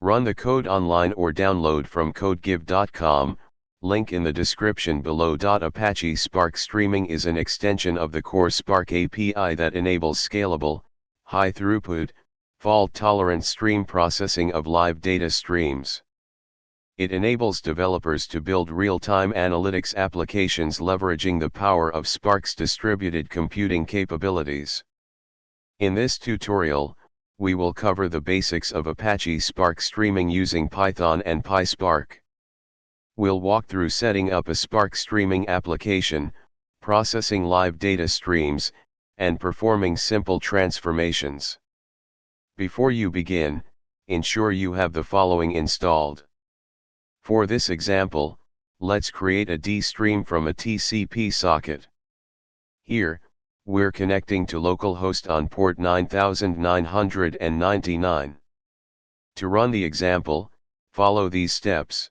Run the code online or download from codegive.com, link in the description below. Apache Spark Streaming is an extension of the core Spark API that enables scalable, high-throughput, fault-tolerant stream processing of live data streams. It enables developers to build real-time analytics applications leveraging the power of Spark's distributed computing capabilities. In this tutorial, we will cover the basics of Apache Spark streaming using Python and PySpark. We'll walk through setting up a Spark streaming application, processing live data streams, and performing simple transformations. Before you begin, ensure you have the following installed. For this example, let's create a dstream from a TCP socket. Here, we're connecting to localhost on port 9999. To run the example, follow these steps.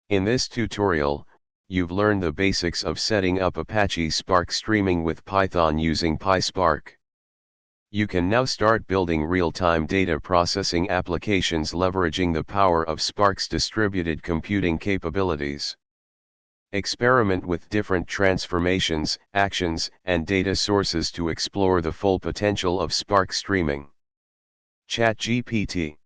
In this tutorial, you've learned the basics of setting up Apache Spark streaming with Python using PySpark. You can now start building real-time data processing applications leveraging the power of Spark's distributed computing capabilities. Experiment with different transformations, actions, and data sources to explore the full potential of Spark streaming. ChatGPT.